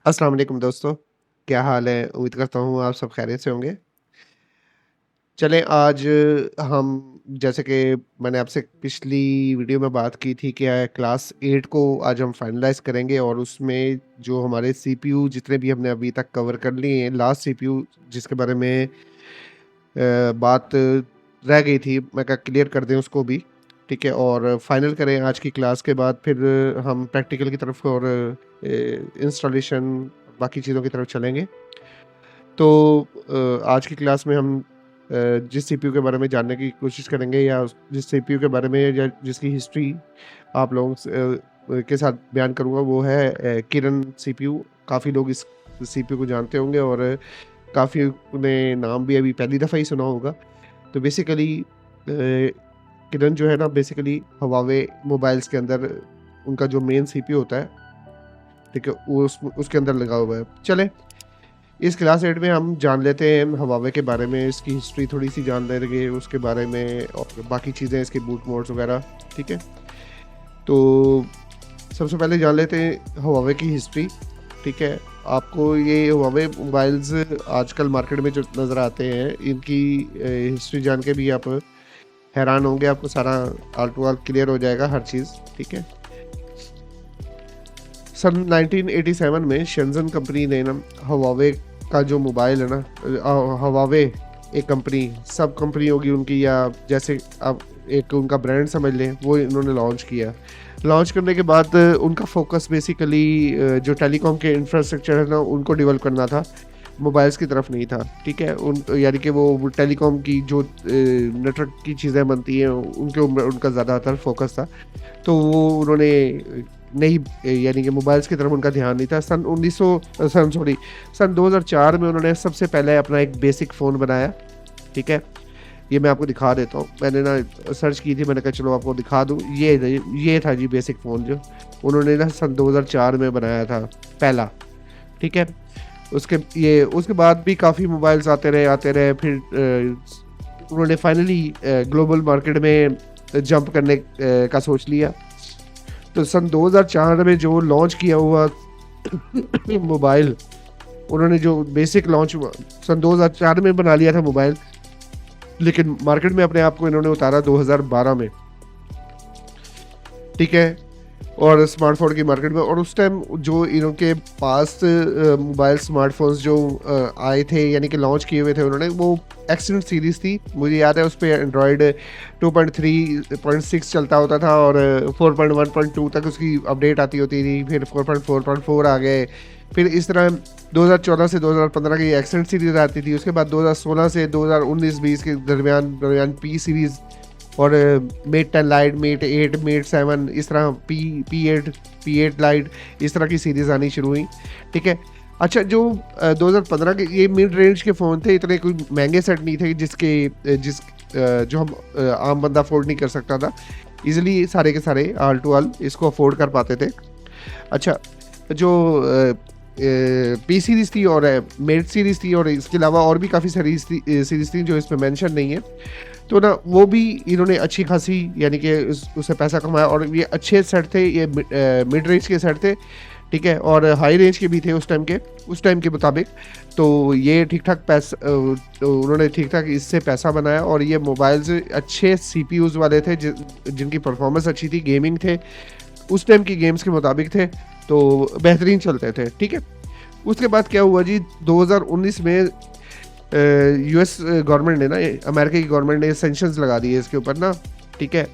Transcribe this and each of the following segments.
अस्सलाम वालेकुम दोस्तों, क्या हाल है? उम्मीद करता हूँ आप सब खैरियत से होंगे। चलें आज हम जैसे कि मैंने आपसे पिछली वीडियो में बात की थी कि क्लास 8 को आज हम फाइनलाइज़ करेंगे और उसमें जो हमारे सीपीयू जितने भी हमने अभी तक कवर कर लिए हैं, लास्ट सीपीयू जिसके बारे में बात रह गई थी, मैं कहा क्लियर कर दें उसको भी, ठीक है? और फाइनल करें आज की क्लास के बाद फिर हम प्रैक्टिकल की तरफ और इंस्टॉलेशन बाकी चीज़ों की तरफ चलेंगे। तो आज की क्लास में हम जिस सीपीयू के बारे में जानने की कोशिश करेंगे या जिस सीपीयू के बारे में या जिसकी हिस्ट्री आप लोगों के साथ बयान करूँगा वो है किरण सीपीयू। काफ़ी लोग इस सीपीयू को जानते होंगे और काफ़ी ने नाम भी अभी पहली दफ़ा ही सुना होगा। तो बेसिकली किरण जो है ना बेसिकली हुआवे मोबाइल्स के अंदर उनका जो मेन सीपीयू होता है, ठीक है? वो उसके अंदर लगा हुआ है। चलें इस क्लास 8 में हम जान लेते हैं हुआवे के बारे में, इसकी हिस्ट्री थोड़ी-सी जान लेंगे उसके बारे में और बाकी चीज़ें इसके बूट मोड्स वगैरह, ठीक है? तो सबसे पहले जान लेते हैं हुआवे की हिस्ट्री, ठीक है? आपको ये हुआवे मोबाइल्स आजकल मार्केट में जो नज़र आते हैं, इनकी हिस्ट्री जान के भी आप हैरान होंगे, आपको सारा आल टू आल क्लियर हो जाएगा हर चीज़, ठीक है? सन 1987 में शेंज़न कंपनी ने ना हुआवे का जो मोबाइल है ना हुआवे एक कंपनी सब कंपनी होगी उनकी या जैसे आप एक उनका ब्रांड समझ लें वो इन्होंने लॉन्च किया। लॉन्च करने के बाद उनका फोकस बेसिकली जो टेलीकॉम के इंफ्रास्ट्रक्चर है ना उनको डेवलप करना था, मोबाइल्स की तरफ नहीं था, ठीक है? यानी कि वो टेलीकॉम की जो नेटवर्क की चीज़ें बनती हैं उनके ऊपर उनका ज़्यादातर फोकस था। तो वो उन्होंने नहीं यानी कि मोबाइल्स की तरफ उनका ध्यान नहीं था। सन 2004 में उन्होंने सबसे पहले अपना एक बेसिक फ़ोन बनाया, ठीक है? ये मैं आपको दिखा देता हूँ। मैंने ना सर्च की थी, मैंने कहा चलो आपको दिखा दूँ। ये था जी बेसिक फ़ोन जो उन्होंने ना सन 2004 में बनाया था पहला, ठीक है? उसके बाद भी काफ़ी मोबाइल्स आते रहे फिर उन्होंने फाइनली ग्लोबल मार्केट में जंप करने का सोच लिया। तो सन 2004 में जो लॉन्च किया हुआ मोबाइल उन्होंने जो बेसिक लॉन्च सन 2004 में बना लिया था मोबाइल, लेकिन मार्केट में अपने आप को इन्होंने उतारा 2012 में, ठीक है? और स्मार्टफोन की मार्केट में और उस टाइम जो इनके पास मोबाइल स्मार्टफोन्स जो आए थे यानी कि लॉन्च किए हुए थे उन्होंने वो एक्सीडेंट सीरीज़ थी। मुझे याद है उस पे एंड्रॉयड 2.3.6 चलता होता था और 4.1.2 तक उसकी अपडेट आती होती थी, फिर 4.4.4 आ गए। फिर इस तरह 2014 से 2015 की एक्सीडेंट सीरीज़ आती थी। उसके बाद 2016 से 2019-20 के दरमियान पी सीरीज़ और मेट 10 लाइट, मेट 8, मेट 7 इस तरह पी8 लाइट इस तरह की सीरीज़ आनी शुरू हुई, ठीक है? अच्छा जो 2015 के ये मिड रेंज के फ़ोन थे, इतने कोई महंगे सेट नहीं थे जो हम आम बंदा अफोर्ड नहीं कर सकता था। ईज़िली सारे के सारे ऑल टू ऑल इसको अफोर्ड कर पाते थे। अच्छा जो पी सीरीज़ थी और मेट सीरीज़ थी और इसके अलावा और भी काफ़ी सारी सीरीज़ थी जो इसमें मेंशन नहीं है। तो ना वो भी इन्होंने अच्छी खासी यानी कि उससे पैसा कमाया और ये अच्छे सेट थे, ये मिड रेंज के सेट थे, ठीक है? और हाई रेंज के भी थे उस टाइम के मुताबिक। तो ये ठीक-ठाक तो उन्होंने ठीक-ठाक इससे पैसा बनाया और ये मोबाइल्स अच्छे सीपीयूज़ वाले थे जिनकी परफॉर्मेंस अच्छी थी, गेमिंग थे, उस टाइम की गेम्स के मुताबिक थे, तो बेहतरीन चलते थे, ठीक है? उसके बाद क्या हुआ जी 2019 में यूएस गवर्नमेंट ने ना अमेरिका की गवर्नमेंट ने सैंक्शंस लगा दिए इसके ऊपर ना, ठीक है?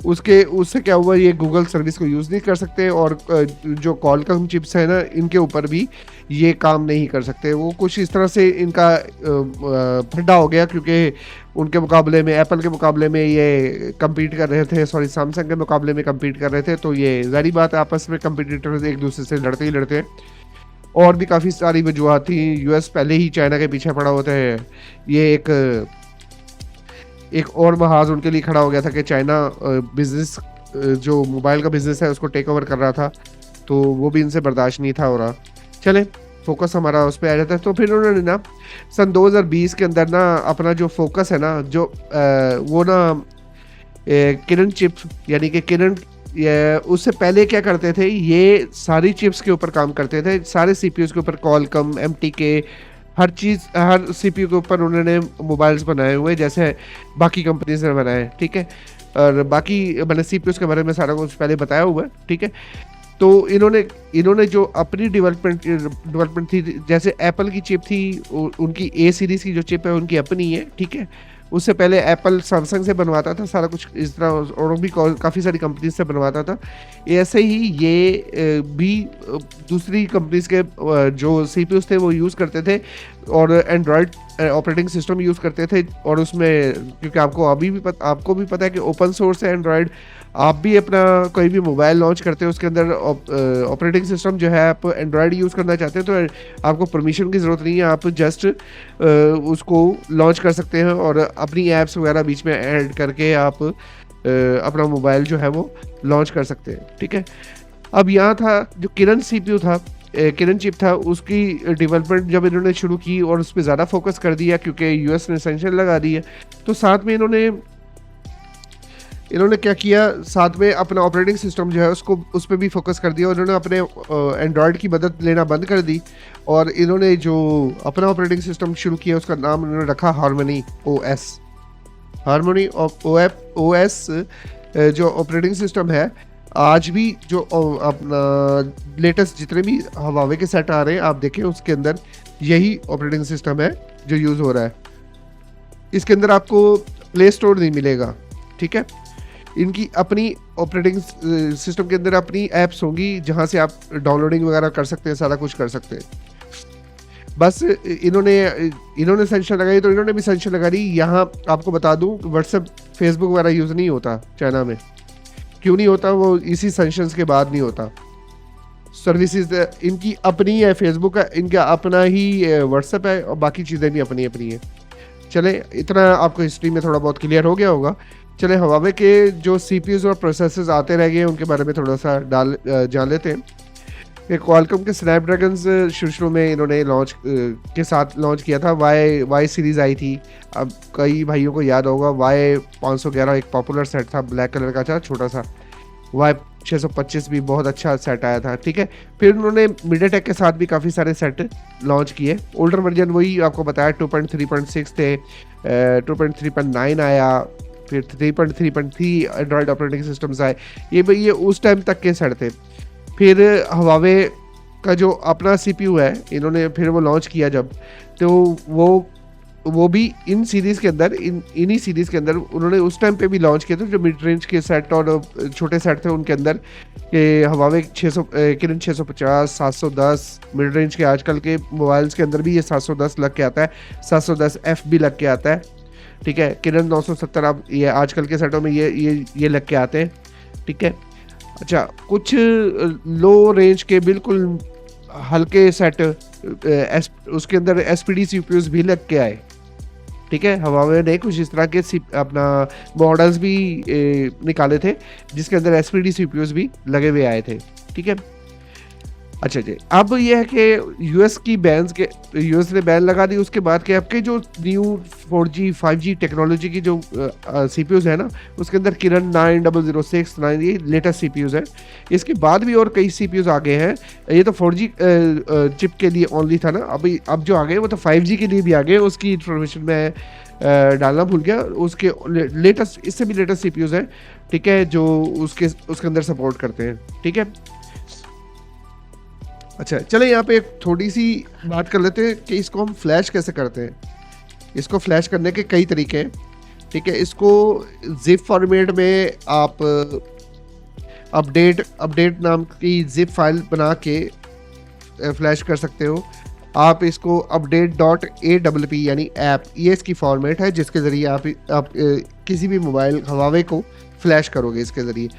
उससे क्या हुआ ये गूगल सर्विस को यूज़ नहीं कर सकते और जो क्वालकॉम चिप्स है ना इनके ऊपर भी ये काम नहीं कर सकते। वो कुछ इस तरह से इनका फड्डा हो गया क्योंकि उनके मुकाबले में एप्पल के मुकाबले में ये कम्पीट कर रहे थे, सॉरी सैमसंग के मुकाबले में कम्पीट कर रहे थे। तो ये ज़ाहिर बात है आपस में कम्पिटिटर्स एक दूसरे से लड़ते ही लड़ते हैं। और भी काफ़ी सारी वजूहत थी। यूएस पहले ही चाइना के पीछे पड़ा होता है। ये एक और महाज उनके लिए खड़ा हो गया था कि चाइना बिज़नेस जो मोबाइल का बिज़नेस है उसको टेक ओवर कर रहा था, तो वो भी इनसे बर्दाश्त नहीं था हो रहा। चलें फोकस हमारा उस पे आ जाता है। तो फिर उन्होंने ना सन 2020 के अंदर ना अपना जो फोकस है ना, जो वो ना किरण चिप, यानी कि किरण, ये उससे पहले क्या करते थे, ये सारी चिप्स के ऊपर काम करते थे, सारे सीपीयूज के ऊपर, कॉलकम, एमटीके, हर चीज़, हर सीपीयू के ऊपर उन्होंने मोबाइल्स बनाए हुए जैसे बाकी कंपनीज ने बनाए, ठीक है। और बाकी मैंने सीपीयूज के बारे में सारा कुछ पहले बताया हुआ है, ठीक है। तो इन्होंने जो अपनी डेवलपमेंट थी, जैसे एप्पल की चिप थी, उनकी ए सीरीज़ की जो चिप है उनकी अपनी है, ठीक है। उससे पहले एप्पल सैमसंग से बनवाता था सारा कुछ इस तरह, और भी काफ़ी सारी कंपनीज से बनवाता था। ऐसे ही ये भी दूसरी कंपनीज के जो सीपीयूज थे वो यूज़ करते थे, और एंड्रॉयड ऑपरेटिंग सिस्टम यूज़ करते थे। और उसमें क्योंकि आपको भी पता है कि ओपन सोर्स है एंड्रॉयड, आप भी अपना कोई भी मोबाइल लॉन्च करते हो उसके अंदर ऑपरेटिंग सिस्टम जो है, आप एंड्रॉयड यूज़ करना चाहते हैं तो आपको परमिशन की ज़रूरत नहीं है, आप जस्ट उसको लॉन्च कर सकते हैं और अपनी ऐप्स वगैरह बीच में ऐड करके आप अपना मोबाइल जो है वो लॉन्च कर सकते हैं, ठीक है। अब यहाँ था जो किरण सीपीयू था, किरण चिप था, उसकी डेवलपमेंट जब इन्होंने शुरू की और उस पर ज़्यादा फोकस कर दिया क्योंकि यूएस ने सैंक्शन लगा दी है, तो साथ में इन्होंने क्या किया, साथ में अपना ऑपरेटिंग सिस्टम जो है उसको उस पर भी फोकस कर दिया। उन्होंने अपने एंड्रॉयड की मदद लेना बंद कर दी और इन्होंने जो अपना ऑपरेटिंग सिस्टम शुरू किया उसका नाम इन्होंने रखा हार्मनी ओएस। हार्मनी ओएस जो ऑपरेटिंग सिस्टम है, आज भी जो अपना लेटेस्ट जितने भी हवावे के सेट आ रहे हैं आप देखें, उसके अंदर यही ऑपरेटिंग सिस्टम है जो यूज़ हो रहा है। इसके अंदर आपको प्ले स्टोर नहीं मिलेगा, ठीक है। इनकी अपनी ऑपरेटिंग सिस्टम के अंदर अपनी ऐप्स होंगी जहां से आप डाउनलोडिंग वगैरह कर सकते हैं, सारा कुछ कर सकते हैं। बस इन्होंने सेंशन लगाई तो इन्होंने भी सेंशन लगा दी। यहाँ आपको बता दूं, व्हाट्सएप, फेसबुक वगैरह यूज़ नहीं होता चाइना में। क्यों नहीं होता? वो इसी सेंशंस के बाद नहीं होता। सर्विसेज इनकी अपनी है, फेसबुक का इनका अपना ही व्हाट्सएप है और बाकी चीज़ें भी अपनी अपनी है। चले, इतना आपको हिस्ट्री में थोड़ा बहुत क्लियर हो गया होगा। चले, हवावे के जो सीपीयूज और प्रोसेसर्स आते रह गए उनके बारे में थोड़ा सा जान लेते हैं। क्वालकॉम के स्नैपड्रैगन्स शुरू में इन्होंने के साथ लॉन्च किया था। वाई सीरीज़ आई थी, अब कई भाइयों को याद होगा। वाई 511 एक पॉपुलर सेट था, ब्लैक कलर का था, छोटा सा। वाई 625 भी बहुत अच्छा सेट आया था, ठीक है। फिर उन्होंने मीडियाटेक के साथ भी काफ़ी सारे सेट लॉन्च किए। ओल्डर वर्जन वही आपको बताया 2.3.6 थे, 2.3.9 आया, फिर 3.3.3 एंड्रॉयड ऑपरेटिंग सिस्टम्स आए। ये उस टाइम तक के सेट थे। फिर हवावे का जो अपना सीपीयू है इन्होंने फिर वो लॉन्च किया जब, तो वो भी इन सीरीज़ के अंदर, इन्हीं सीरीज़ के अंदर उन्होंने उस टाइम पे भी लॉन्च किए थे जो मिड रेंज के सेट और छोटे सेट थे उनके अंदर, के हवावे 650 710 मिड रेंज के। आजकल के मोबाइल्स के अंदर भी ये 710 लग के आता है, 710F भी लग के आता है, ठीक है। किरण 970 अब ये आजकल के सेटों में ये लग के आते हैं, ठीक है। अच्छा, कुछ लो रेंज के बिल्कुल हल्के सेट उसके अंदर एसपीडी सीपीयूज भी लग के आए, ठीक है। हवावे ने कुछ इस तरह के अपना मॉडल्स भी निकाले थे जिसके अंदर एसपीडी सीपीयूज भी लगे हुए आए थे, ठीक है। अच्छा जी, अब यह है कि यूएस ने बैन लगा दी। उसके बाद के आपके जो न्यू 4G 5G टेक्नोलॉजी की जो सीपीयूज है ना, उसके अंदर किरण 9006 ये लेटेस्ट सीपीयूज है। इसके बाद भी और कई सीपीयूज आ गए हैं। ये तो 4G चिप के लिए ओनली था ना, अब जो आ गए वो तो 5G के लिए भी आ गए। उसकी इन्फॉर्मेशन मैं डालना भूल गया। उसके लेटेस्ट, इससे भी लेटेस्ट सीपीयूज हैं, ठीक है, जो उसके अंदर सपोर्ट करते हैं, ठीक है। अच्छा, चले यहाँ पे एक थोड़ी सी बात कर लेते हैं कि इसको हम फ्लैश कैसे करते हैं। इसको फ्लैश करने के कई तरीके हैं, ठीक है। इसको जिप फॉर्मेट में आप अपडेट नाम की जिप फाइल बना के फ्लैश कर सकते हो। आप इसको update.awp यानी ऐप, ये इसकी फॉर्मेट है जिसके ज़रिए आप किसी भी मोबाइल हवावे को फ्लैश करोगे इसके ज़रिए।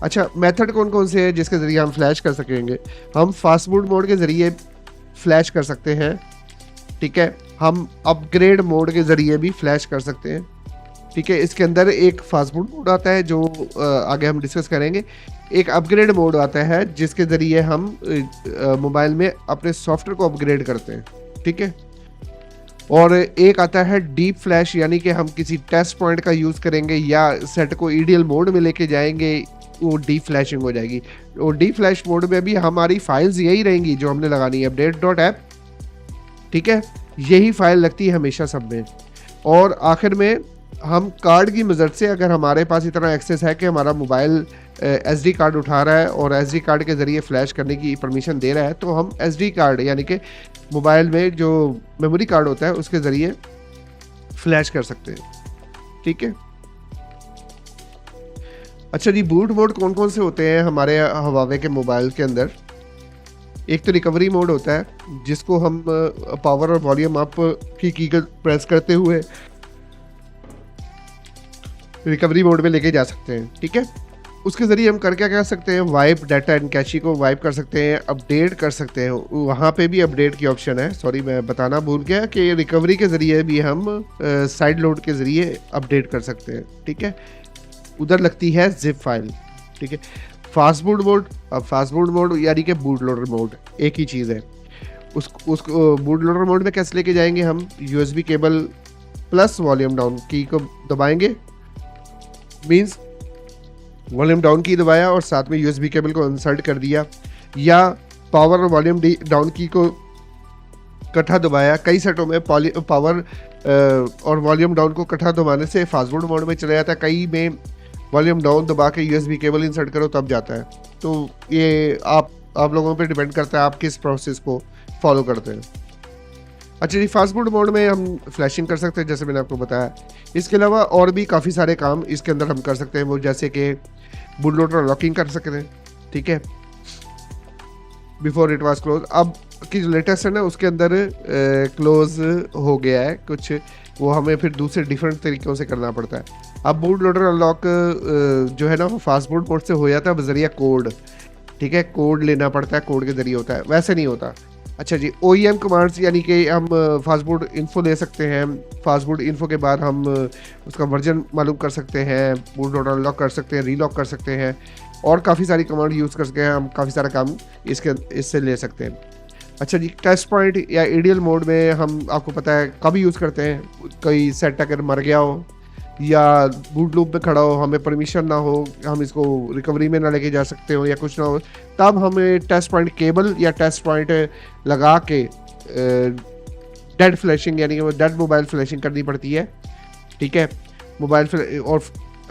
अच्छा, मेथड कौन कौन से हैं जिसके ज़रिए हम फ्लैश कर सकेंगे? हम फास्ट बूट मोड के ज़रिए फ्लैश कर सकते हैं, ठीक है। हम अपग्रेड मोड के ज़रिए भी फ्लैश कर सकते हैं, ठीक है, इसके अंदर एक फास्टफूड मोड आता है जो आगे हम डिस्कस करेंगे। एक अपग्रेड मोड आता है जिसके ज़रिए हम मोबाइल में अपने सॉफ्टवेयर को अपग्रेड करते हैं, ठीक है। और एक आता है डीप फ्लैश, यानी कि हम किसी टेस्ट पॉइंट का यूज़ करेंगे या सेट को ईडीएल मोड में लेके जाएंगे, वो डीप फ्लैशिंग हो जाएगी। और डीप फ्लैश मोड में भी हमारी फाइल्स यही रहेंगी जो हमने लगानी है, अपडेट डॉट ऐप, ठीक है, यही फाइल लगती है हमेशा सब में। और आखिर में हम कार्ड की मदद से, अगर हमारे पास इतना एक्सेस है कि हमारा मोबाइल एसडी कार्ड उठा रहा है और एसडी कार्ड के ज़रिए फ्लैश करने की परमिशन दे रहा है, तो हम एसडी कार्ड यानी कि मोबाइल में जो मेमोरी कार्ड होता है उसके ज़रिए फ्लैश कर सकते हैं, ठीक है। अच्छा जी, बूट मोड कौन कौन से होते हैं हमारे हवावे के मोबाइल के अंदर? एक तो रिकवरी मोड होता है जिसको हम पावर और वॉल्यूम अप की प्रेस करते हुए रिकवरी मोड में लेके जा सकते हैं, ठीक है। उसके ज़रिए हम कर क्या कर सकते हैं, वाइप डाटा एंड कैशी को वाइप कर सकते हैं, अपडेट कर सकते हैं, वहाँ पे भी अपडेट की ऑप्शन है। सॉरी, मैं बताना भूल गया कि रिकवरी के ज़रिए भी हम साइड लोड के ज़रिए अपडेट कर सकते हैं, ठीक है। उधर लगती है जिप फाइल, ठीक है। फास्ट बूट मोड, अब फास्ट बूट मोड यानी कि बूट लोडर मोड एक ही चीज़ है। उस बूट लोडर मोड में कैसे लेके जाएंगे हम, USB cable plus volume down की को दबाएंगे, मीन्स वॉल्यूम डाउन की दबाया और साथ में यूएसबी केबल को इंसर्ट कर दिया, या पावर और वॉल्यूम डाउन की को इकट्ठा दबाया। कई सेटों में पावर और वॉल्यूम डाउन को इकट्ठा दबाने से फास्ट बूट मोड में चला जाता है, कई में वॉल्यूम डाउन दबा के यूएसबी केबल इंसर्ट करो तब जाता है। तो ये आप लोगों पे डिपेंड करता है आप किस प्रोसेस को फॉलो करते हैं। अच्छा जी, फास्ट बूट मोड में हम फ्लैशिंग कर सकते हैं जैसे मैंने आपको बताया। इसके अलावा और भी काफ़ी सारे काम इसके अंदर हम कर सकते हैं, वो जैसे कि बूट लोडर लॉकिंग कर सकते हैं, ठीक है, बिफोर इट वाज क्लोज। अब की जो लेटेस्ट है ना उसके अंदर क्लोज हो गया है कुछ, वो हमें फिर दूसरे डिफरेंट तरीक़ों से करना पड़ता है। अब बूट लोडर अनलॉक जो है ना वो फास्ट बूट मोड से हो जाता है बजरिया कोड, ठीक है, कोड लेना पड़ता है, कोड के ज़रिए होता है, वैसे नहीं होता। अच्छा जी, OEM कमांड्स यानी कि हम फास्ट बूट इन्फो ले सकते हैं, फास्ट बूट इन्फो के बाद हम उसका वर्जन मालूम कर सकते हैं, बूट लोडर अनलॉक कर सकते हैं, रीलॉक कर सकते हैं, और काफ़ी सारी कमांड यूज़ कर सकते हैं हम, काफ़ी सारा काम इससे ले सकते हैं। अच्छा जी, टेस्ट पॉइंट या ईडीएल मोड में हम, आपको पता है कब यूज़ करते हैं, कोई सेट अगर मर गया हो या बूट लूप में खड़ा हो, हमें परमिशन ना हो, हम इसको रिकवरी में ना लेके जा सकते हो या कुछ ना हो, तब हमें टेस्ट पॉइंट केबल या टेस्ट पॉइंट लगा के डेड फ्लैशिंग यानी कि वो डेड मोबाइल फ्लैशिंग करनी पड़ती है, ठीक है। मोबाइल और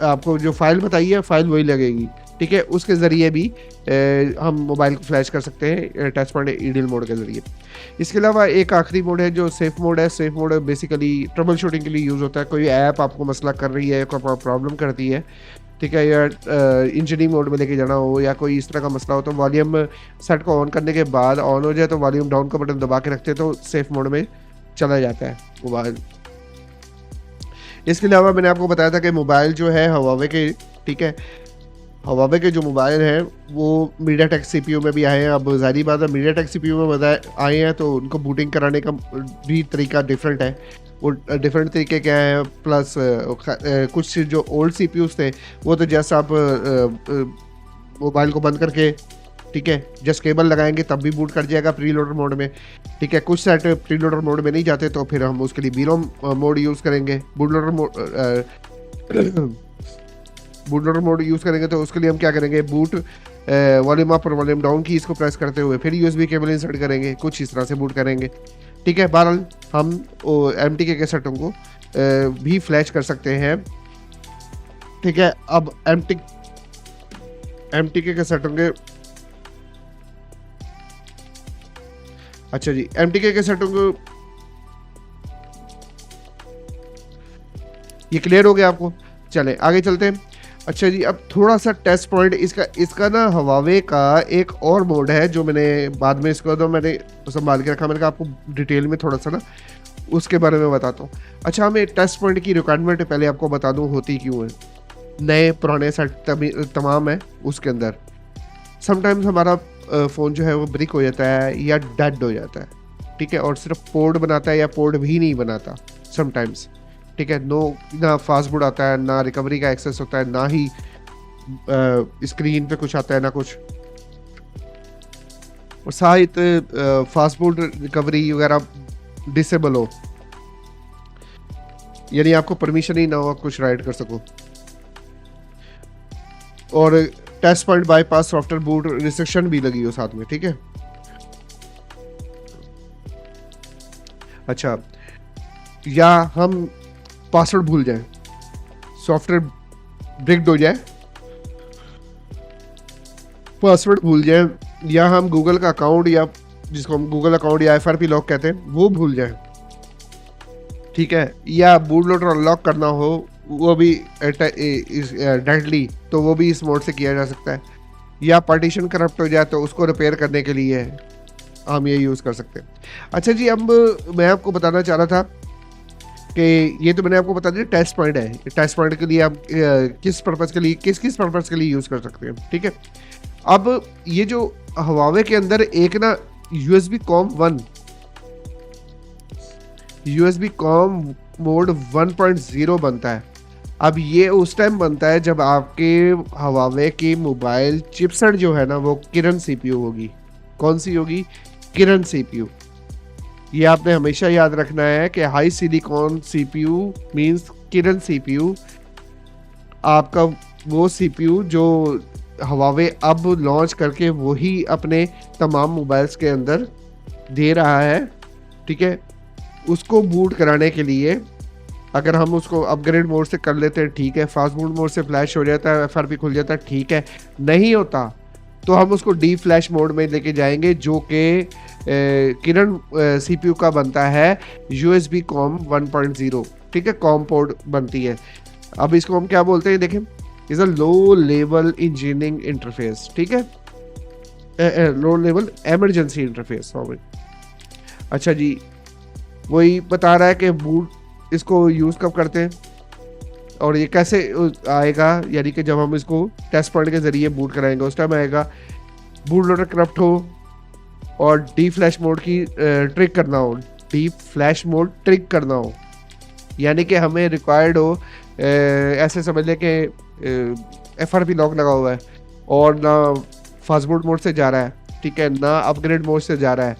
आपको जो फाइल बताई है फाइल वही लगेगी, ठीक है, उसके ज़रिए भी हम मोबाइल को फ्लैश कर सकते हैं टच पॉइंट ईडीएल मोड के ज़रिए। इसके अलावा एक आखिरी मोड है जो सेफ मोड है। Safe mode basically trouble shooting के लिए यूज़ होता है। कोई ऐप आपको मसला कर रही है, कोई प्रॉब्लम करती है, ठीक है, या इंजनिंग मोड में लेके जाना हो या कोई इस तरह का मसला हो, तो वॉल्यूम सेट को ऑन करने के बाद ऑन हो जाए तो वॉल्यूम डाउन का बटन दबा के रखते हैं तो सेफ मोड में चला जाता है मोबाइल। इसके अलावा मैंने आपको बताया था कि मोबाइल जो है हवावे के, ठीक है, हवावे के जो मोबाइल हैं वो मीडियाटेक सीपीयू में भी आए हैं। अब ज़ाहिर बात है मीडियाटेक सीपीयू में आए हैं तो उनको बूटिंग कराने का भी तरीका डिफरेंट है। वो डिफरेंट तरीके क्या है, प्लस कुछ जो ओल्ड सीपीयूज़ थे वो तो जैसे आप मोबाइल को बंद करके, ठीक है, जस्ट केबल लगाएंगे तब भी बूट कर जाएगा प्री लोडर मोड में, ठीक है। कुछ सेट प्री लोडर मोड में नहीं जाते तो फिर हम उसके लिए बीरोम मोड यूज़ करेंगे, बूट लोडर मोड यूज़ करेंगे। तो उसके लिए हम क्या करेंगे, बूट वॉल्यूम अप और वॉल्यूम डाउन की इसको प्रेस करते हुए फिर यूएसबी केबल इंसर्ट करेंगे, कुछ इस तरह से बूट करेंगे, ठीक है। बहरहाल हम MTK के सेटों को भी फ्लैश कर सकते हैं, ठीक है। अब MTK के सेटों के, अच्छा जी, MTK के सेटों को ये क्लियर हो गया आपको। चलें आगे चलते हैं। अच्छा जी, अब थोड़ा सा टेस्ट पॉइंट इसका ना हवावे का एक और मोड है जो मैंने बाद में इसको तो मैंने संभाल के रखा, मैंने कहा आपको डिटेल में थोड़ा सा ना उसके बारे में बताता हूँ। अच्छा, हमें टेस्ट पॉइंट की रिक्वायरमेंट पहले आपको बता दूँ होती क्यों है। नए पुराने सेट तमाम है उसके अंदर। समटाइम्स हमारा फ़ोन जो है वो ब्रिक हो जाता है या डेड हो जाता है, ठीक है, और सिर्फ पोर्ट बनाता है या पोर्ट भी नहीं बनाता समटाइम्स, ठीक है, ना फास्ट बूट आता है, ना रिकवरी का एक्सेस होता है, ना ही स्क्रीन पे कुछ आता है, ना कुछ। और शायद फास्ट बूट रिकवरी वगैरह डिसेबल हो, यानी आपको परमिशन ही ना हो आप कुछ राइट कर सको। और test point bypass software boot restriction भी लगी हो साथ में, ठीक है। अच्छा, या हम पासवर्ड भूल जाएं, सॉफ्टवेयर ब्रेक हो जाए, पासवर्ड भूल जाएं, या हम गूगल का अकाउंट, या जिसको हम गूगल अकाउंट या FRP लॉक कहते हैं, वो भूल जाएं, ठीक है, या बूट लोडर अनलॉक करना हो वो भी डायरेक्टली, तो वो भी इस मोड से किया जा सकता है। या पार्टीशन करप्ट हो जाए तो उसको रिपेयर करने के लिए हम ये यूज़ कर सकते हैं। अच्छा जी, अब मैं आपको बताना चाह रहा था कि ये तो मैंने आपको बता दिया टेस्ट पॉइंट है, टेस्ट पॉइंट के लिए आप किस पर्पज़ के लिए किस पर्पज़ के लिए यूज़ कर सकते हैं, ठीक है। अब ये जो हवावे के अंदर एक ना USB कॉम मोड 1.0 बनता है। अब ये उस टाइम बनता है जब आपके हवावे की मोबाइल चिपसेट जो है ना वो किरण CPU होगी। कौन सी होगी? किरण CPU। ये आपने हमेशा याद रखना है कि हाई सिलिकॉन CPU मींस किरण CPU। आपका वो CPU जो हवावे अब लॉन्च करके वही अपने तमाम मोबाइल्स के अंदर दे रहा है, ठीक है। उसको बूट कराने के लिए अगर हम उसको अपग्रेड मोड से कर लेते हैं, ठीक है, फास्ट बूट मोड से फ्लैश हो जाता है, FRP खुल जाता है, ठीक है। नहीं होता तो हम उसको डी फ्लैश मोड में लेके जाएंगे जो कि किरण CPU का बनता है USB कॉम 1.0, ठीक है, कॉम पोर्ट बनती है। अब इसको हम क्या बोलते हैं, देखें, is a low level engineering interface, ठीक है, low level emergency interface, sorry. अच्छा जी, वही बता रहा है कि बूट इसको यूज़ कब करते हैं और ये कैसे आएगा, यानी कि जब हम इसको टेस्ट पॉइंट के ज़रिए बूट कराएंगे उस टाइम आएगा। बूट लोडर करप्ट हो और डी फ्लैश मोड की ट्रिक करना हो, डी फ्लैश मोड ट्रिक करना हो, यानी कि हमें रिक्वायर्ड हो, ऐसे समझ लें कि FRP लॉक लगा हुआ है और ना फास्ट बूट मोड से जा रहा है, ठीक है, ना अपग्रेड मोड से जा रहा है,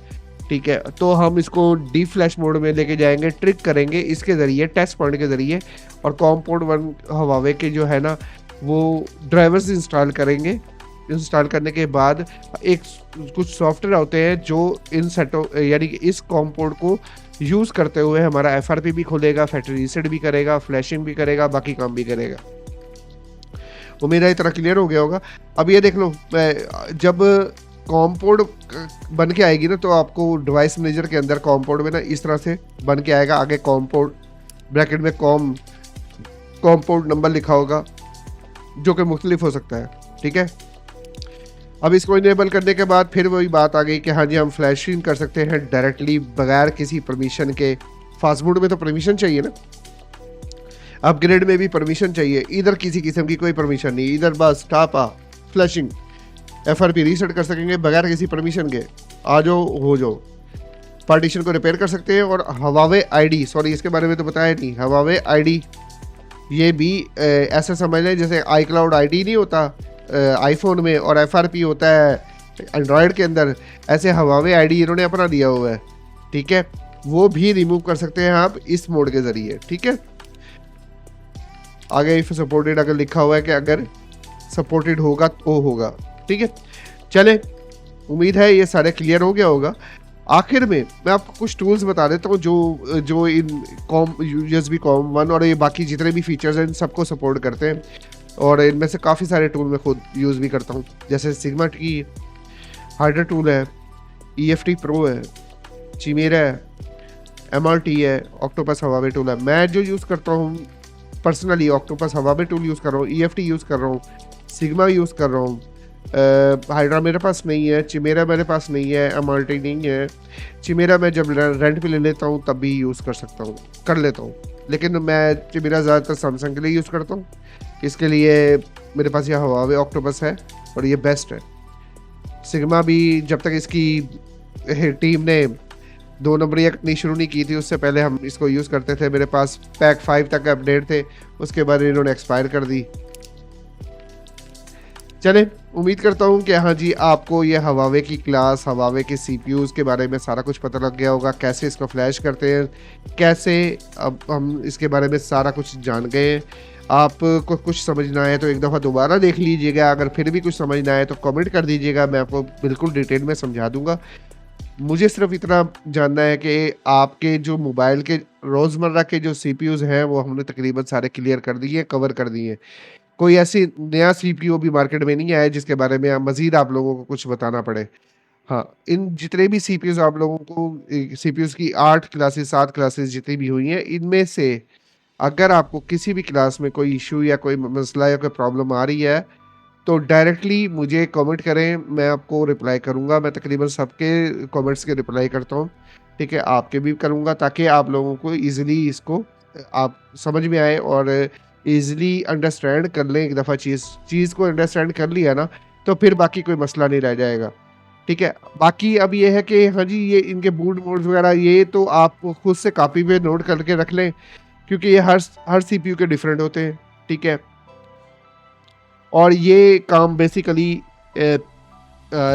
ठीक है, तो हम इसको डी फ्लैश मोड में लेके जाएंगे, ट्रिक करेंगे इसके ज़रिए, टेस्ट पॉइंट के ज़रिए। और कॉम पोर्ट 1 हवावे के जो है ना वो ड्राइवर्स इंस्टॉल करेंगे। इंस्टॉल करने के बाद एक कुछ सॉफ्टवेयर होते हैं जो इन सेटों यानी कि इस कॉम पोर्ट को यूज़ करते हुए हमारा FRP भी खोलेगा, फैक्ट्री रीसेट भी करेगा, फ्लैशिंग भी करेगा, बाकी काम भी करेगा। उम्मीद है इतना क्लियर हो गया होगा। अब ये देख लो, जब कॉम पोर्ट बन के आएगी ना तो आपको डिवाइस मैनेजर के अंदर कॉम पोर्ट में ना इस तरह से बन के आएगा। आगे कॉम पोर्ट ब्रैकेट में कॉम पोर्ट नंबर लिखा होगा जो कि मुख्तलिफ हो सकता है, ठीक है। अब इसको इनेबल करने के बाद फिर वही बात आ गई कि हाँ जी हम फ्लैशिंग कर सकते हैं डायरेक्टली बगैर किसी परमिशन के। फास्ट बूट में तो परमिशन चाहिए ना, अपग्रेड में भी परमिशन चाहिए, इधर किसी किस्म की कोई परमिशन नहीं, इधर बस टापा फ्लैशिंग FRP रीसेट कर सकेंगे बगैर किसी परमिशन के। आ जाओ हो जाओ, पार्टीशन को रिपेयर कर सकते हैं। और हवावे ID, सॉरी इसके बारे में तो बताया नहीं, हवावे ID ये भी ऐसा समझ लें जैसे iCloud ID नहीं होता आईफोन में और FRP होता है एंड्रॉयड के अंदर, ऐसे हवावे ID इन्होंने अपना दिया हुआ है, ठीक है। वो भी रिमूव कर सकते हैं आप इस मोड के ज़रिए, ठीक है। आगे इफ सपोर्टेड अगर लिखा हुआ है कि अगर सपोर्टेड होगा तो होगा, ठीक है। चले, उम्मीद है ये सारे क्लियर हो गया होगा। आखिर में मैं आपको कुछ टूल्स बता देता हूँ जो इन USB कॉम 1 और ये बाकी जितने भी फीचर्स हैं इन सबको सपोर्ट करते हैं। और इनमें से काफ़ी सारे टूल मैं खुद यूज़ भी करता हूँ, जैसे सिग्मा की हाइड्रा टूल है, EFT प्रो है, चिमेरा है, MRT है, ऑक्टोपस हवावे टूल है। मैं जो यूज़ करता हूँ personally octopus Huawei tool use कर रहा हूँ, EFT यूज़ कर रहा हूँ, सिग्मा यूज़ कर रहा हूँ, हाइड्रा मेरे पास नहीं है, चिमेरा मेरे पास नहीं है, MRT नहीं है। चिमेरा मैं जब रेंट पे ले लेता हूँ तब भी यूज़ कर लेता हूँ, लेकिन मैं चिमेरा ज़्यादातर सैमसंग के लिए यूज़ करता हूँ। इसके लिए मेरे पास यह हवावे ऑक्टोपस है और ये बेस्ट है। सिग्मा भी जब तक इसकी टीम ने 2 नंबरियाँ कटनी शुरू नहीं की थी, उससे पहले हम इसको यूज़ करते थे। मेरे पास पैक 5 तक अपडेट थे, उसके बाद इन्होंने एक्सपायर कर दी। चलें, उम्मीद करता हूँ कि हाँ जी, आपको ये हवावे की क्लास, हवावे के सीपीयूज़ के बारे में सारा कुछ पता लग गया होगा, कैसे इसको फ्लैश करते हैं, कैसे अब हम इसके बारे में सारा कुछ जान गए हैं। आपको कुछ समझ ना आए तो एक दफ़ा दोबारा देख लीजिएगा, अगर फिर भी कुछ समझ ना आए तो कमेंट कर दीजिएगा, मैं आपको बिल्कुल डिटेल में समझा दूँगा। मुझे सिर्फ़ इतना जानना है कि आपके जो मोबाइल के रोज़मर्रा के जो सीपीयूज़ हैं, वो हमने तकरीबन सारे क्लियर कर दिए, कवर कर दिए हैं। कोई ऐसी नया सीपीयू भी मार्केट में नहीं आया जिसके बारे में मज़ीद आप लोगों को कुछ बताना पड़े। हाँ, इन जितने भी सीपीयूज़ आप लोगों को सीपीयूज़ की 8 क्लासेस 7 क्लासेस जितनी भी हुई हैं, इनमें से अगर आपको किसी भी क्लास में कोई इश्यू या कोई मसला या कोई प्रॉब्लम आ रही है, तो डायरेक्टली मुझे कमेंट करें, मैं आपको रिप्लाई करूँगा। मैं तकरीबन सबके कमेंट्स के रिप्लाई करता हूँ, ठीक है? आपके भी करूँगा ताकि आप लोगों को ईज़िली इसको आप समझ में आए और ईज़िली अंडरस्टैंड कर लें एक दफ़ा चीज़ को अंडरस्टैंड कर लिया ना, तो फिर बाकी कोई मसला नहीं रह जाएगा, ठीक है? बाकी अब ये है कि हाँ जी, ये इनके बूट मोड्स वगैरह ये तो आप खुद से कॉपी पे नोट करके रख लें, क्योंकि ये हर सीपीयू के डिफरेंट होते हैं, ठीक है? और ये काम बेसिकली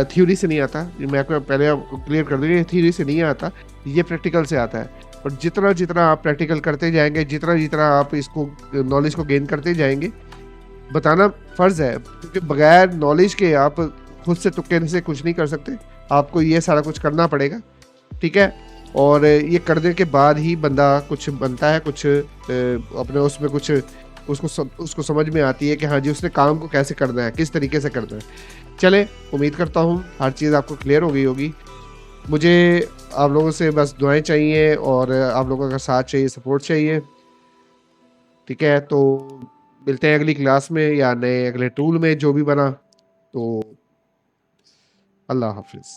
थ्योरी से नहीं आता, ये मैं आपको पहले आपको क्लियर कर दूँ, ये थ्योरी से नहीं आता, ये प्रैक्टिकल से आता है। और जितना-जितना आप प्रैक्टिकल करते जाएँगे, जितना-जितना आप इसको नॉलेज को गेन करते जाएँगे, बताना फ़र्ज़ है, क्योंकि बगैर नॉलेज के आप खुद से तुक्के से कुछ नहीं कर सकते। आपको ये सारा कुछ करना पड़ेगा, ठीक है? और ये करने के बाद ही बंदा कुछ बनता है, कुछ अपने उसमें कुछ उसको समझ में आती है कि हाँ जी, उसने काम को कैसे करना है, किस तरीके से करना है। चलें, उम्मीद करता हूँ हर चीज़ आपको क्लियर हो गई होगी। मुझे आप लोगों से बस दुआएँ चाहिए और आप लोगों का साथ चाहिए, सपोर्ट चाहिए, ठीक है? तो मिलते हैं अगली क्लास में या नए अगले टूल में जो भी बना, तो अल्लाह हाफ़िज़।